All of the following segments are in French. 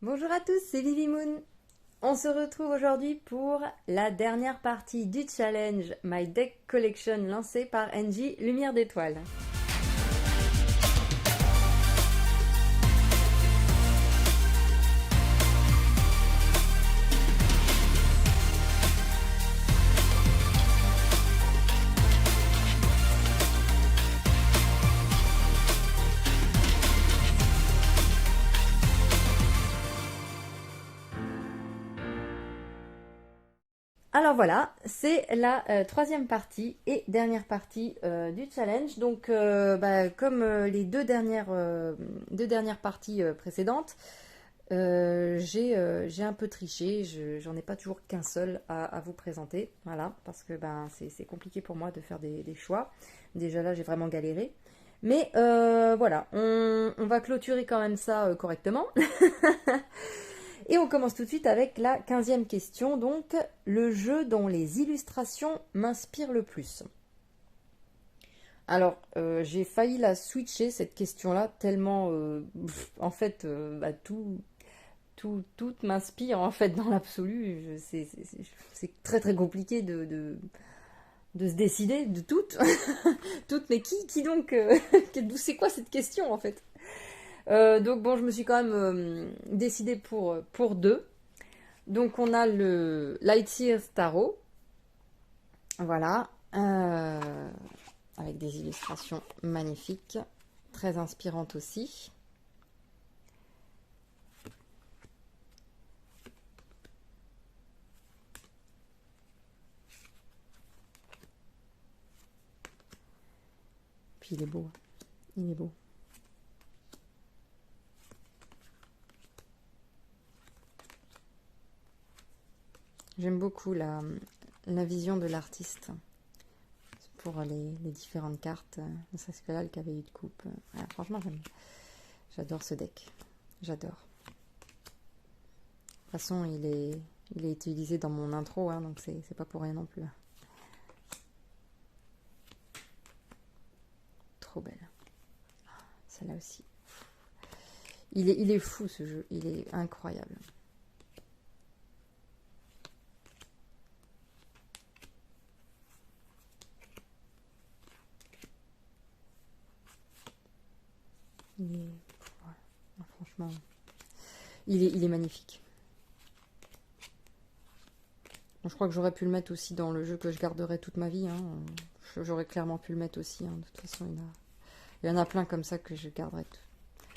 Bonjour à tous, c'est Vivi Moon. On se retrouve aujourd'hui pour la dernière partie du challenge My Deck Collection lancé par Angie Lumière d'étoiles. Alors voilà, c'est la troisième partie et dernière partie du challenge. Donc comme les deux dernières parties précédentes, j'ai un peu triché. J'en ai pas toujours qu'un seul à vous présenter. Voilà, parce que c'est compliqué pour moi de faire des choix. Déjà là, j'ai vraiment galéré. Mais voilà, on va clôturer quand même ça correctement. Et on commence tout de suite avec la 15e question, donc le jeu dont les illustrations m'inspirent le plus. Alors, j'ai failli la switcher cette question-là, tellement, en fait, tout m'inspire en fait dans l'absolu. C'est très très compliqué de se décider de toutes. Toutes, mais qui donc c'est quoi cette question en fait? Donc bon, je me suis quand même décidée pour deux. Donc on a le Lightyear Tarot, voilà, avec des illustrations magnifiques, très inspirantes aussi. Puis il est beau, il est beau. J'aime beaucoup la vision de l'artiste pour les différentes cartes, ne serait-ce que là, le cavalier de coupe. Voilà, franchement, j'adore ce deck. J'adore. De toute façon, il est utilisé dans mon intro, hein, donc c'est pas pour rien non plus. Trop belle. Celle-là aussi. Il est fou ce jeu, il est incroyable. Ouais, franchement, il est magnifique. Bon, je crois que j'aurais pu le mettre aussi dans le jeu que je garderai toute ma vie. Hein. J'aurais clairement pu le mettre aussi. Hein. De toute façon, il y en a plein comme ça que je garderai,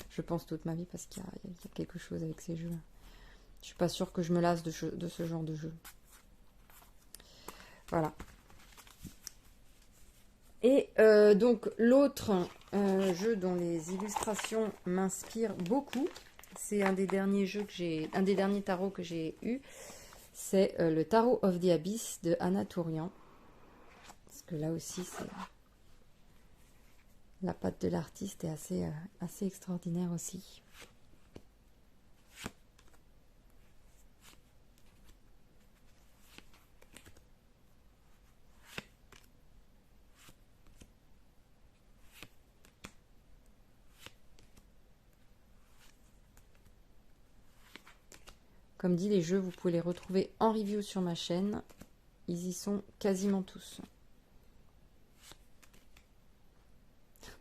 je pense, toute ma vie parce qu'il y a quelque chose avec ces jeux. Je suis pas sûre que je me lasse de ce genre de jeu. Voilà. Et donc l'autre jeu dont les illustrations m'inspirent beaucoup, c'est un des derniers jeux un des derniers tarots que j'ai eu, c'est le Tarot of the Abyss de Anna Tourian. Parce que là aussi, la patte de l'artiste est assez extraordinaire aussi. Comme dit, les jeux, vous pouvez les retrouver en review sur ma chaîne. Ils y sont quasiment tous.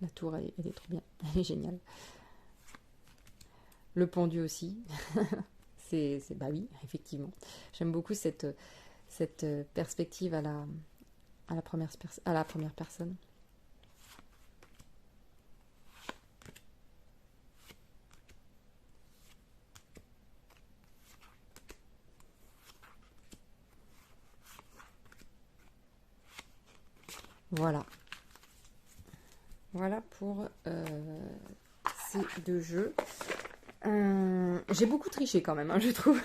La tour, elle est trop bien. Elle est géniale. Le pendu aussi. Bah oui, effectivement. J'aime beaucoup cette perspective à la première personne. Voilà. Voilà pour ces deux jeux. J'ai beaucoup triché quand même, hein, je trouve.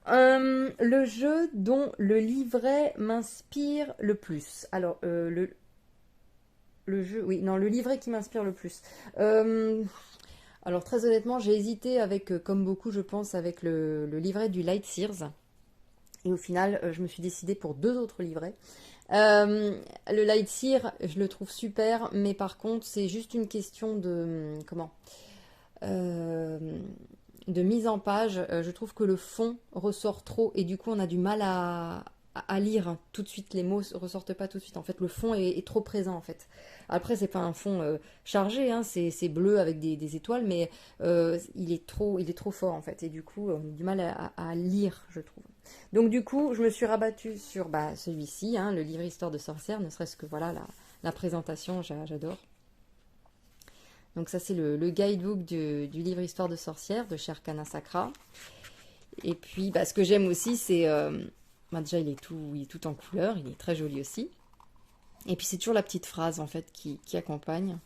Le jeu dont le livret m'inspire le plus. Alors, le jeu, oui, non, le livret qui m'inspire le plus. Alors, très honnêtement, j'ai hésité avec, comme beaucoup, je pense, avec le livret du Lightyear. Et au final, je me suis décidée pour deux autres livrets. Le Lightyear, je le trouve super, mais par contre, c'est juste une question de... comment de mise en page, je trouve que le fond ressort trop et du coup on a du mal à lire tout de suite, les mots ressortent pas tout de suite. En fait, le fond est trop présent en fait. Après, c'est pas un fond chargé, hein, c'est bleu avec des étoiles, mais il est trop fort en fait. Et du coup, on a du mal à lire, je trouve. Donc du coup, je me suis rabattue sur celui-ci, hein, le livre Histoire de sorcière, ne serait-ce que voilà la présentation, j'adore. Donc ça, c'est le guidebook du livre Histoire de sorcière de Sherkana Sakra. Et puis, ce que j'aime aussi, c'est... déjà, il est tout en couleur, il est très joli aussi. Et puis, c'est toujours la petite phrase, en fait, qui accompagne.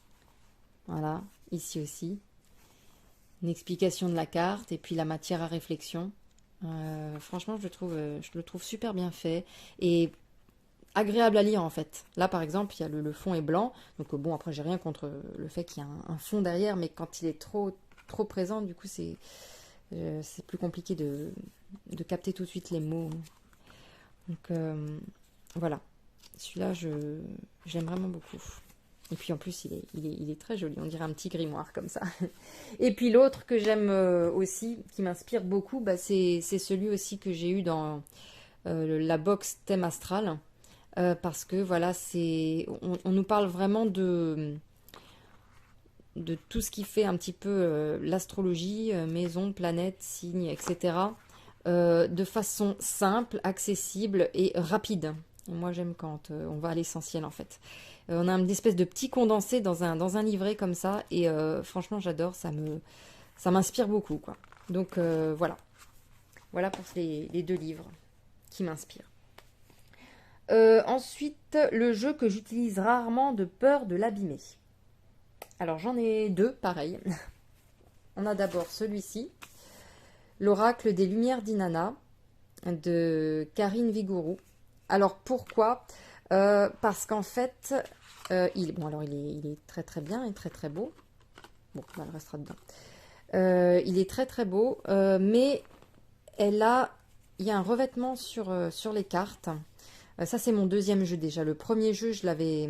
Voilà, ici aussi. Une explication de la carte, et puis la matière à réflexion. Franchement, je le trouve super bien fait. Et agréable à lire, en fait. Là, par exemple, il y a le fond est blanc. Donc, bon, après, j'ai rien contre le fait qu'il y a un fond derrière, mais quand il est trop présent, du coup, c'est plus compliqué de capter tout de suite les mots. Donc voilà, celui-là j'aime vraiment beaucoup. Et puis en plus il est très joli, on dirait un petit grimoire comme ça. Et puis l'autre que j'aime aussi, qui m'inspire beaucoup, c'est celui aussi que j'ai eu dans la box thème astral. Parce que voilà, on nous parle vraiment de tout ce qui fait un petit peu l'astrologie, maison, planète, signes, etc. De façon simple, accessible et rapide. Et moi j'aime quand on va à l'essentiel en fait. On a une espèce de petit condensé dans un livret comme ça et franchement j'adore, ça m'inspire beaucoup quoi. Donc voilà pour les deux livres qui m'inspirent. Ensuite, le jeu que j'utilise rarement de peur de l'abîmer. Alors j'en ai deux pareils. On a d'abord celui-ci, L'Oracle des Lumières d'Inanna de Karine Vigourou. Alors pourquoi parce qu'en fait, il est très très bien et très très beau. Bon, elle restera dedans. Il est très très beau, mais il y a un revêtement sur les cartes. Ça c'est mon deuxième jeu déjà. Le premier jeu, je lui avais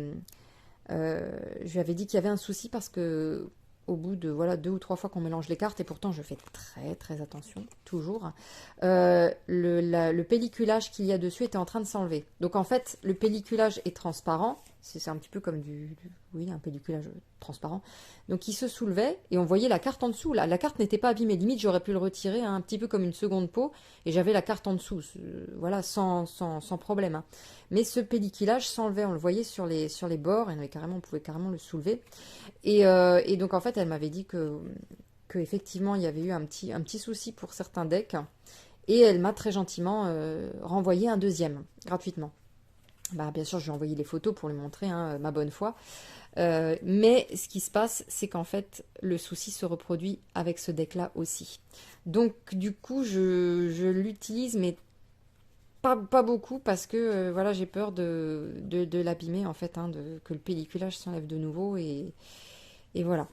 dit qu'il y avait un souci parce que au bout de 2 ou 3 fois qu'on mélange les cartes, et pourtant je fais très très attention, toujours, le pelliculage qu'il y a dessus était en train de s'enlever. Donc en fait, le pelliculage est transparent, c'est un petit peu comme un pelliculage transparent. Donc il se soulevait et on voyait la carte en dessous. La carte n'était pas abîmée, limite j'aurais pu le retirer un petit peu comme une seconde peau, et j'avais la carte en dessous, voilà, sans problème. Hein. Mais ce pelliculage s'enlevait, on le voyait sur les bords, et on pouvait carrément le soulever. Et donc en fait, elle m'avait dit que effectivement il y avait eu un petit souci pour certains decks, et elle m'a très gentiment renvoyé un deuxième gratuitement. Bien sûr, je lui ai envoyé les photos pour lui montrer ma bonne foi. Mais ce qui se passe, c'est qu'en fait, le souci se reproduit avec ce deck-là aussi. Donc, du coup, je l'utilise, mais pas beaucoup, parce que voilà, j'ai peur de l'abîmer, en fait, que le pelliculage s'enlève de nouveau, et voilà.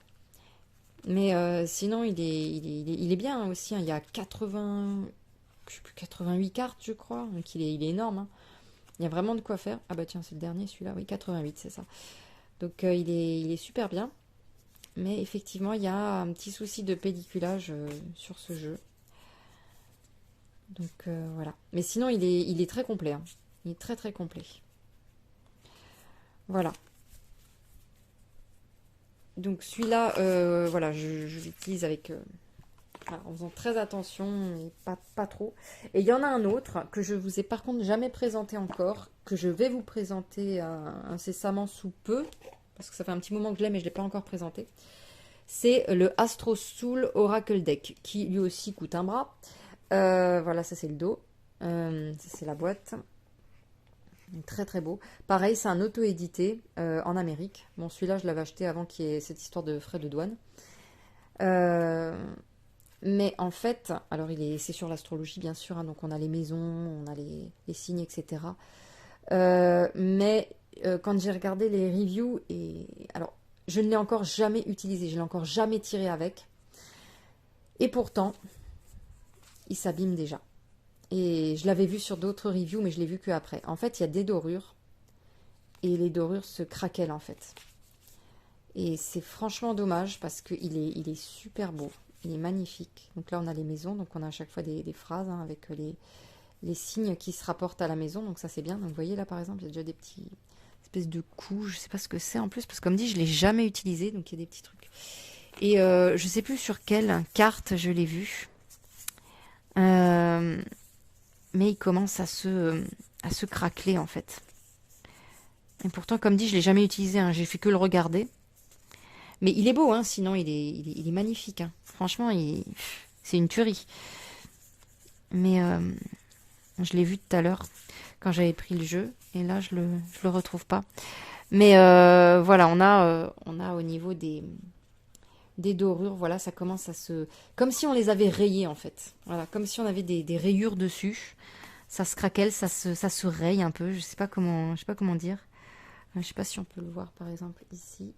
Mais sinon, il est bien aussi. Hein. Il y a 88 cartes, je crois. Donc, il est énorme. Hein. Il y a vraiment de quoi faire. Ah bah tiens, c'est le dernier, celui-là. Oui, 88, c'est ça. Donc, il est super bien. Mais effectivement, il y a un petit souci de pelliculage sur ce jeu. Donc, voilà. Mais sinon, il est très complet. Hein. Il est très, très complet. Voilà. Donc celui-là, voilà, je l'utilise en faisant très attention, et pas trop. Et il y en a un autre que je vous ai par contre jamais présenté encore, que je vais vous présenter incessamment sous peu, parce que ça fait un petit moment que je l'ai, mais je ne l'ai pas encore présenté. C'est le Astro Soul Oracle Deck, qui lui aussi coûte un bras. Voilà, ça c'est le dos, ça c'est la boîte. Très très beau. Pareil, c'est un auto-édité en Amérique. Bon, celui-là, je l'avais acheté avant qu'il y ait cette histoire de frais de douane. Mais en fait, alors c'est sur l'astrologie, bien sûr. Hein, donc, on a les maisons, on a les signes, etc. Mais quand j'ai regardé les reviews, alors, je ne l'ai encore jamais utilisé. Je ne l'ai encore jamais tiré avec. Et pourtant, il s'abîme déjà. Et je l'avais vu sur d'autres reviews, mais je l'ai vu qu'après. En fait, il y a des dorures. Et les dorures se craquellent, en fait. Et c'est franchement dommage parce qu'il est super beau. Il est magnifique. Donc là, on a les maisons. Donc on a à chaque fois des phrases hein, avec les signes qui se rapportent à la maison. Donc ça, c'est bien. Donc vous voyez là, par exemple, il y a déjà des petits espèces de coups. Je sais pas ce que c'est en plus. Parce que comme dit, je l'ai jamais utilisé. Donc il y a des petits trucs. Et je sais plus sur quelle carte je l'ai vu. Mais il commence à se craqueler en fait. Et pourtant, comme dit, je l'ai jamais utilisé. Hein. J'ai fait que le regarder. Mais il est beau, hein, sinon il est magnifique. Hein. Franchement, c'est une tuerie. Mais je l'ai vu tout à l'heure quand j'avais pris le jeu. Et là, je le retrouve pas. Mais voilà, on a au niveau des dorures, voilà, ça commence à se... Comme si on les avait rayées, en fait. Voilà, comme si on avait des rayures dessus. Ça se craquelle, ça se raye un peu. Je sais pas comment dire. Je sais pas si on peut le voir, par exemple, ici.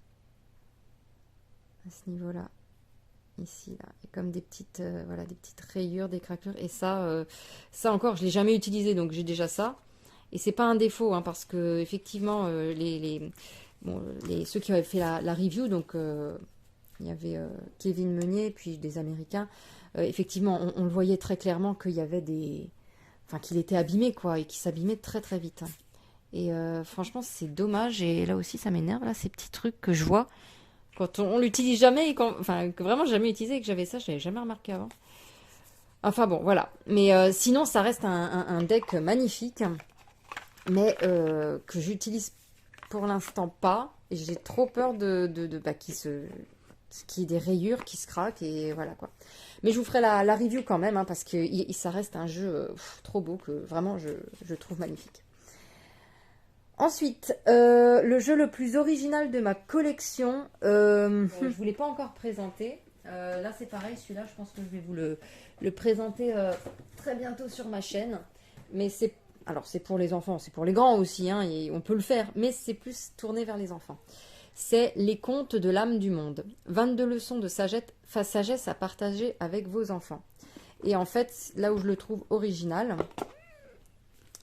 À ce niveau-là. Ici, là. Il y a comme des petites, voilà, des petites rayures, des craquelures. Et ça encore, je l'ai jamais utilisé, donc j'ai déjà ça. Et c'est pas un défaut, hein, parce que effectivement, ceux qui avaient fait la review, donc il y avait Kevin Meunier, puis des Américains. Effectivement, on le voyait très clairement qu'il y avait enfin, qu'il était abîmé, quoi, et qu'il s'abîmait très très vite. Et franchement, c'est dommage. Et là aussi, ça m'énerve, là, ces petits trucs que je vois. Quand on l'utilise jamais, enfin, que vraiment jamais utilisé et que j'avais ça, je l'avais jamais remarqué avant. Enfin bon, voilà. Mais sinon, ça reste un deck magnifique, mais que j'utilise pour l'instant pas. Et j'ai trop peur qu'il y ait des rayures qui se craquent et voilà quoi. Mais je vous ferai la review quand même, hein, parce que ça reste un jeu trop beau que vraiment je trouve magnifique. Ensuite, le jeu le plus original de ma collection, je ne vous l'ai pas encore présenté. Là, c'est pareil, celui-là, je pense que je vais vous le présenter très bientôt sur ma chaîne. Mais c'est pour les enfants, c'est pour les grands aussi, hein, et on peut le faire, mais c'est plus tourné vers les enfants. C'est Les Contes de l'âme du monde. 22 leçons de sagesse à partager avec vos enfants. Et en fait, là où je le trouve original,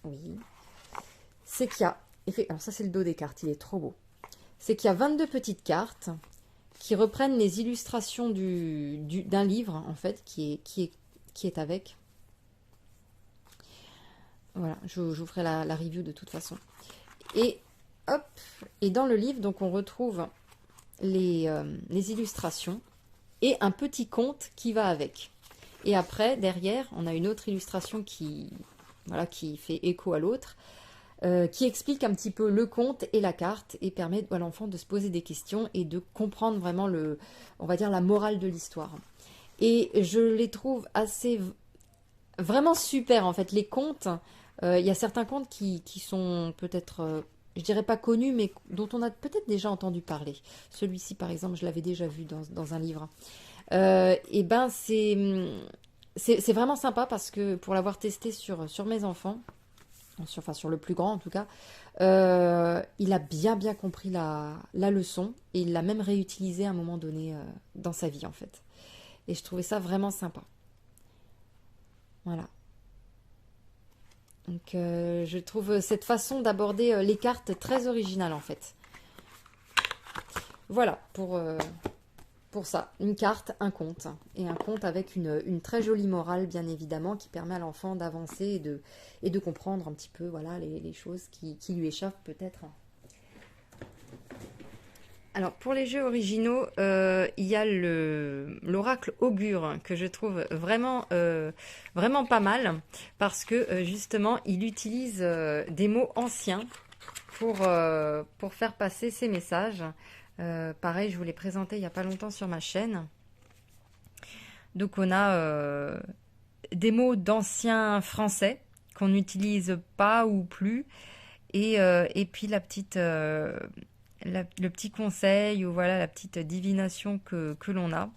oui, c'est qu'il y a... Alors ça, c'est le dos des cartes, il est trop beau. C'est qu'il y a 22 petites cartes qui reprennent les illustrations d'un livre, en fait, qui est avec. Voilà, je vous ferai la review de toute façon. Et hop, et dans le livre, donc on retrouve les illustrations et un petit conte qui va avec. Et après, derrière, on a une autre illustration qui fait écho à l'autre, qui explique un petit peu le conte et la carte et permet à l'enfant de se poser des questions et de comprendre vraiment on va dire la morale de l'histoire. Et je les trouve vraiment super en fait. Les contes, il y a certains contes qui sont peut-être, je dirais pas connus, mais dont on a peut-être déjà entendu parler. Celui-ci par exemple, je l'avais déjà vu dans un livre. Et ben c'est vraiment sympa parce que pour l'avoir testé sur mes enfants, sur le plus grand en tout cas, il a bien compris la leçon et il l'a même réutilisé à un moment donné dans sa vie en fait. Et je trouvais ça vraiment sympa. Voilà. Donc je trouve cette façon d'aborder les cartes très originale en fait. Voilà pour ça, une carte, un conte. Et un conte avec une très jolie morale, bien évidemment, qui permet à l'enfant d'avancer et de comprendre un petit peu voilà, les choses qui lui échappent peut-être. Alors, pour les jeux originaux, il y a l'oracle augure, que je trouve vraiment pas mal, parce que justement, il utilise des mots anciens pour faire passer ses messages. Pareil, je vous l'ai présenté il n'y a pas longtemps sur ma chaîne. Donc on a des mots d'anciens français qu'on n'utilise pas ou plus. Et puis le petit conseil ou voilà la petite divination que l'on a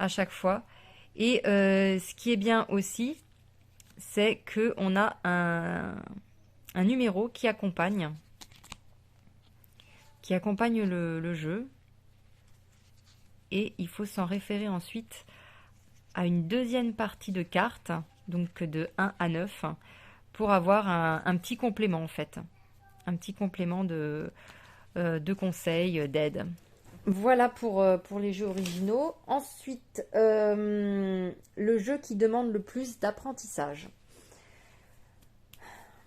à chaque fois. Et ce qui est bien aussi, c'est qu'on a un numéro qui accompagne le jeu, et il faut s'en référer ensuite à une deuxième partie de cartes, donc de 1 à 9, pour avoir un petit complément en fait, un petit complément de conseils, d'aide. Voilà pour les jeux originaux. Ensuite, le jeu qui demande le plus d'apprentissage.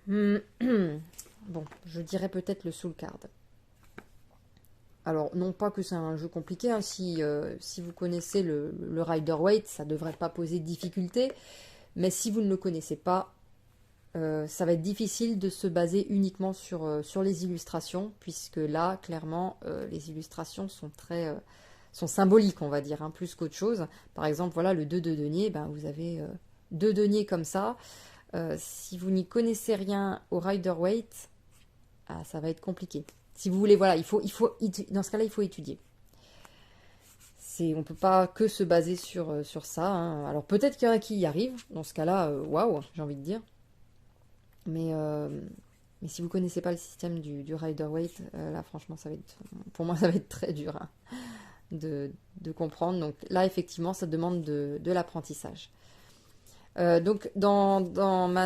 Bon, je dirais peut-être le Soul Card. Alors, non pas que c'est un jeu compliqué, hein. Si vous connaissez le Rider-Waite, ça ne devrait pas poser de difficulté. Mais si vous ne le connaissez pas, ça va être difficile de se baser uniquement sur les illustrations, puisque là, clairement, les illustrations sont symboliques, on va dire, hein, plus qu'autre chose. Par exemple, voilà, le 2 de denier, ben, vous avez deux deniers comme ça. Si vous n'y connaissez rien au Rider-Waite, ça va être compliqué. Si vous voulez, voilà, dans ce cas-là, il faut étudier. On ne peut pas que se baser sur ça, hein. Alors peut-être qu'il y en a qui y arrivent. Dans ce cas-là, waouh, j'ai envie de dire. Mais si vous ne connaissez pas le système du Rider-Waite, là, franchement, pour moi, ça va être très dur, hein, de comprendre. Donc là, effectivement, ça demande de l'apprentissage. Donc, dans ma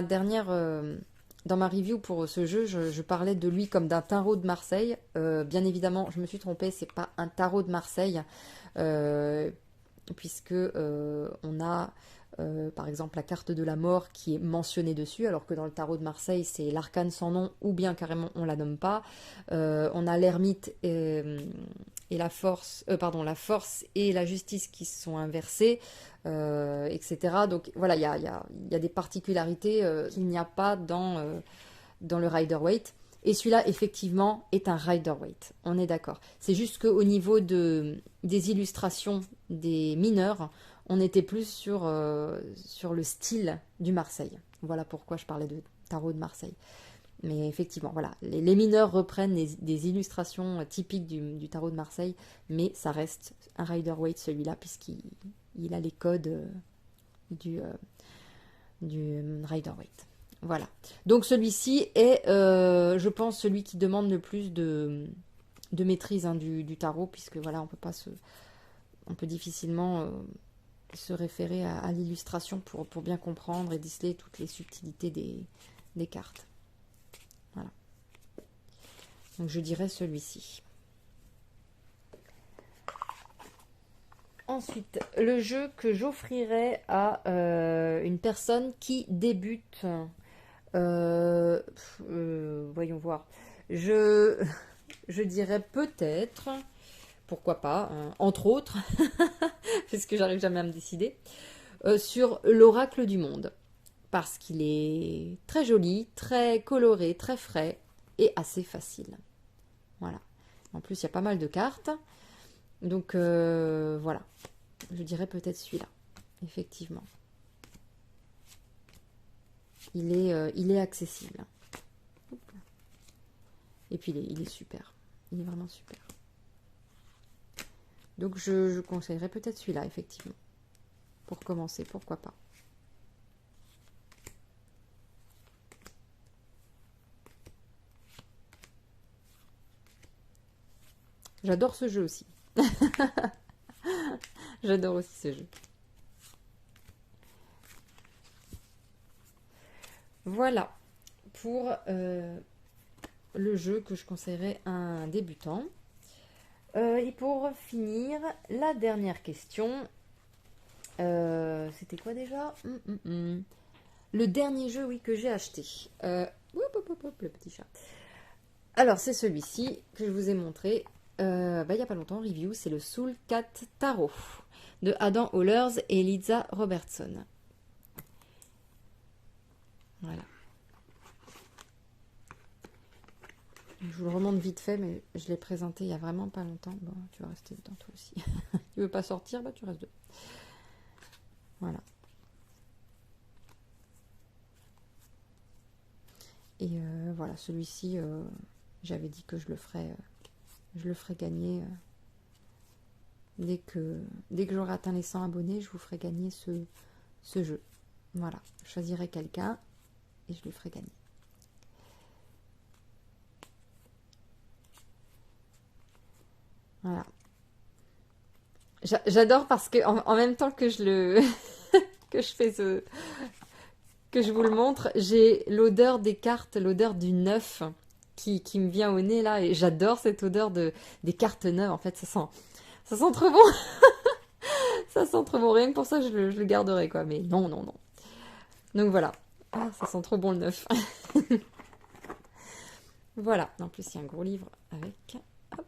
review pour ce jeu, je parlais de lui comme d'un tarot de Marseille. Bien évidemment, je me suis trompée, c'est pas un tarot de Marseille, puisque on a par exemple la carte de la mort qui est mentionnée dessus, alors que dans le tarot de Marseille, c'est l'arcane sans nom, ou bien carrément on la nomme pas. On a l'ermite et la force et la justice qui sont inversées, etc. Donc voilà, il y a des particularités qu'il n'y a pas dans le Rider-Waite. Et celui-là, effectivement, est un Rider-Waite. On est d'accord. C'est juste qu'au niveau des illustrations des mineurs, on était plus sur le style du Marseille. Voilà pourquoi je parlais de tarot de Marseille. Mais effectivement, voilà, les mineurs reprennent des illustrations typiques du tarot de Marseille, mais ça reste un Rider-Waite celui-là, puisqu'il a les codes du Rider-Waite. Voilà. Donc celui-ci est, je pense, celui qui demande le plus de maîtrise, hein, du tarot, puisque voilà, on peut difficilement se référer à l'illustration pour bien comprendre et déceler toutes les subtilités des cartes. Voilà. Donc je dirais celui-ci. Ensuite, le jeu que j'offrirais à une personne qui débute. Voyons voir. Je dirais peut-être, pourquoi pas, hein, entre autres, puisque j'arrive jamais à me décider, sur l'Oracle du Monde. Parce qu'il est très joli, très coloré, très frais et assez facile. Voilà. En plus, il y a pas mal de cartes. Donc voilà. Je dirais peut-être celui-là. Effectivement. Il est accessible. Et puis il est super. Il est vraiment super. Donc je conseillerais peut-être celui-là, effectivement. Pour commencer, pourquoi pas. J'adore ce jeu aussi. J'adore aussi ce jeu. Voilà pour le jeu que je conseillerais à un débutant. Et pour finir, la dernière question. C'était quoi déjà? Le dernier jeu, oui, que j'ai acheté. Le petit chat. Alors, c'est celui-ci que je vous ai montré il n'y a pas longtemps, review. C'est le Soul Cat Tarot de Adam Hollers et Liza Robertson. Voilà. Je vous le remonte vite fait, mais je l'ai présenté il y a vraiment pas longtemps. Bon, tu vas rester dedans toi aussi. Tu veux pas sortir, bah tu restes dedans. Voilà. Et voilà, celui-ci, j'avais dit que je le ferais gagner. Dès que j'aurai atteint les 100 abonnés, je vous ferai gagner ce jeu. Voilà, je choisirai quelqu'un et je lui ferai gagner. Voilà. J'adore parce que en même temps que que je vous le montre, j'ai l'odeur des cartes, l'odeur du neuf qui me vient au nez là, et j'adore cette odeur des cartes neuves. En fait, ça sent trop bon. Ça sent trop bon. Rien que pour ça, je le garderai, quoi. Mais non, non, non. Donc voilà. Ah, ça sent trop bon le neuf. Voilà. En plus, il y a un gros livre avec. Hop.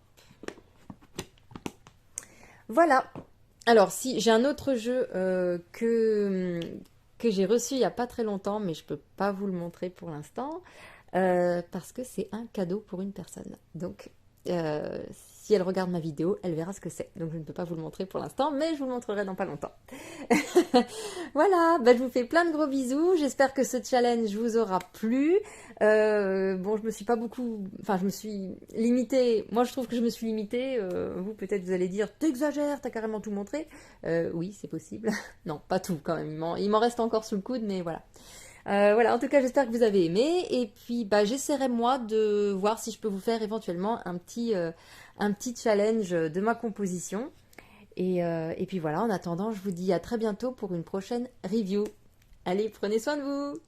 Voilà. Alors, si j'ai un autre jeu que j'ai reçu il n'y a pas très longtemps, mais je peux pas vous le montrer pour l'instant, parce que c'est un cadeau pour une personne. Donc, si elle regarde ma vidéo, elle verra ce que c'est. Donc, je ne peux pas vous le montrer pour l'instant, mais je vous le montrerai dans pas longtemps. Voilà, bah, je vous fais plein de gros bisous. J'espère que ce challenge vous aura plu. Bon, je me suis pas beaucoup... Enfin, je me suis limitée. Moi, je trouve que je me suis limitée. Vous, peut-être, vous allez dire, t'exagères, t'as carrément tout montré. Oui, c'est possible. Non, pas tout, quand même. Il m'en reste encore sous le coude, mais voilà. Voilà, en tout cas, j'espère que vous avez aimé. Et puis, bah, j'essaierai, moi, de voir si je peux vous faire éventuellement un petit challenge de ma composition. Et puis voilà, en attendant, je vous dis à très bientôt pour une prochaine review. Allez, prenez soin de vous!